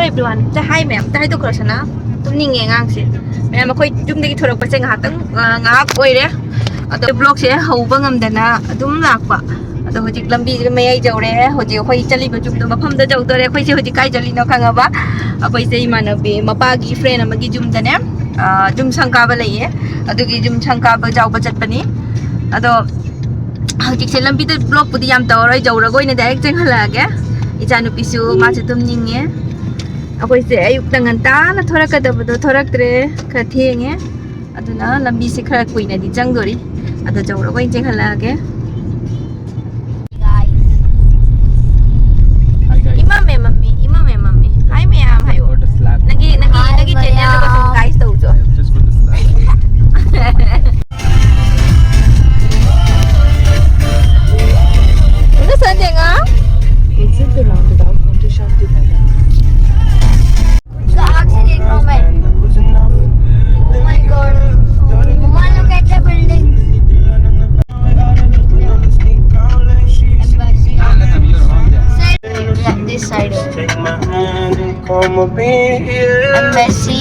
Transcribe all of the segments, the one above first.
everyone จะให้แม่จะให้ทุกคนชนะตุ้มนิ่งเงี้ยง่างสิแม่มาคุยจุ่มได้กี่ทรกไปเซ็งหาตั้งงาคุยเลยตัวบล็อกเสียหัวบังงำเดนะตุ้มหลักปะตัวหัวจิกลำบีก็ไม่ไอ้เจ้าเลยหัวจิกคุยจะรีบจุ่มตัวมาพัมตัวเจ้าตัวเลยคุยเสียหัวจิกใกล้จะรีนเอาข้างอ่ะปะคุยเสียมันเอาไปมาปากีเฟรนมากี่จุ่มเดเนี่ยจุ่มช่างกาบเลยตัวกี่จุ่มช่างกาบเจ้าประจัดปะนี่ตัวหัวจิกเสียลำบีตัวบล็อกปุติยามตัวอะไรเจ้าเราก็อินเดียเจ๊งขนาดแกอีจานุปิสูมาจะตุ้มนิ่งเงี้ยaku isi ayuk tangan tanah thorak kada betul thorak tre kathienge aduna lambi se khara kuina di jangdori ado jawra ko injeng halage imam mami hai me am hayo nagi channel ko sum guys tau jo just go to slide ini sanjenga exit the roundabout onto Shanti Highway. Oh my god. Mama, look at the building. This side. Embassy.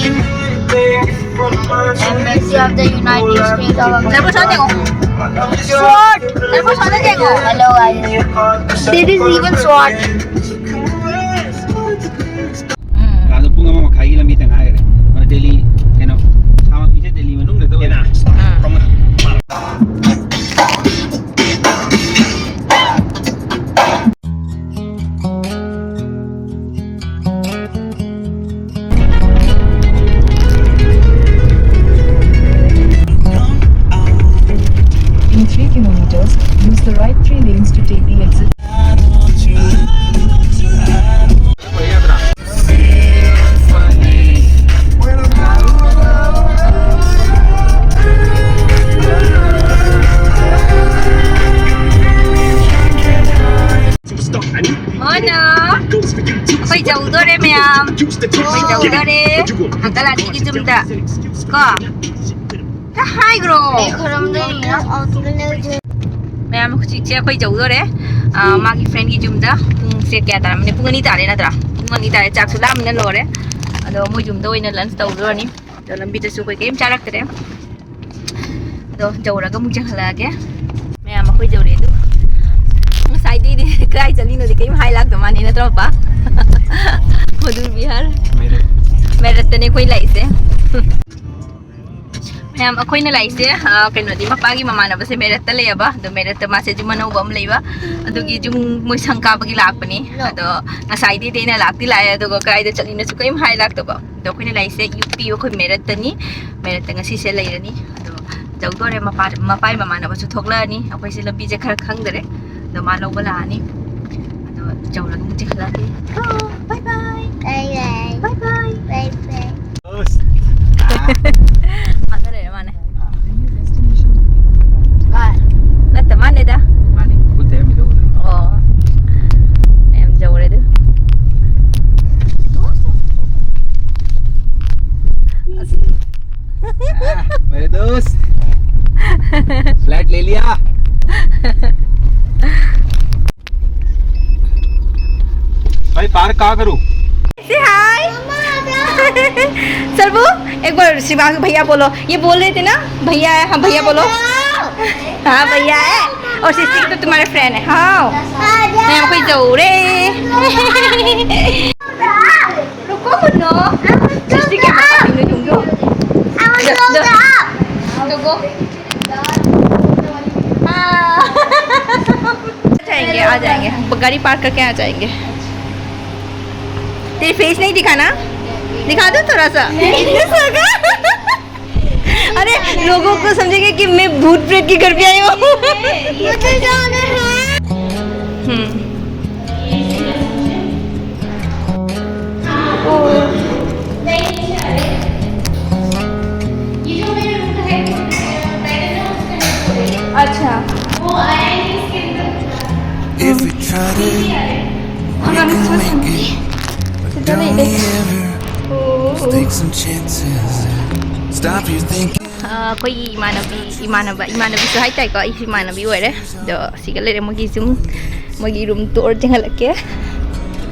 Embassy of the United States of America. SWAT. Hello guys. There is even SWAT. Delhi, sama bisa Delhi menung dah tu. In 3 kilometers, use the right 3 lanes to take the exit. Koy jauh dore ma'am. Koy jauh dore. Angkala digi jumda. Ko. Ta hai gro. Ma'am kuchi koy jauh dore. Magi friend gi jumda. Pung se kya tara mane pung ani tare na tara. Pung ani tare chak sula mane lore. Ado mo jumda oina lunch tau dore ni. Do lambi ta su koy kem charak tere. Do jauh raga mu jang halage. Ma'am koy jauh re du. Sai đi cái chali nó thì cái hai lakh tụi mình nó trâu pa, Madhur Bihar, meerut này koi lại se, em koi na lại se, cái nó đi mà pagi mama na basi meerut tale ya ba, do meerut mà sẽ cuma nấu bom lấy ba, do cái chung mui sangka bagi lakh pani, do na sai đi na lakh đi lại, do cái đó chali nó sẽ cái hai lakh tụi ba, do koi na lại se UP koi meerut ni, meerut nga si se lại ni, do jauh tu ada mà pai mama na basi thok la ni, aku isi lebih je khang dere. Do malaw wala ni. Do jauh lang mo chikla ni. Oh, bye bye. Bye bye. Bye bye. Bye bye. Ano rin naman eh. God. Nataman eh da. Mani, good time itu. Oh. Em jauh rin do. मेरे दोस्त flat ले लिया भाई park कहाँ करूँ Say hi. सरबू एक बार शिवांग भैया बोलो ये बोल रहे थे ना भैया है हाँ भैया बोलो हाँ भैया है और सिस्टी तो तुम्हारे फ्रेंड है हाँ मैं कोई जाऊँ रे रुको सुनो सिस्टी के पास भी नहीं दूँगी रुको जाएंगे आ जाएंगे गाड़ी पार्क करके आ जाएंगे तेरी फेस नहीं दिखाना दिखा दो थोड़ा सा अरे लोगों को समझेंगे कि मैं भूत प्रेत के घर पे आई हूँ मुझे जाना है अच्छा If we try to, we can make it. But don't we ever take some chances? Stop you thinking. Koy imanabi so hai tai ko imanabi ore do sigale mo gi room tour jangalake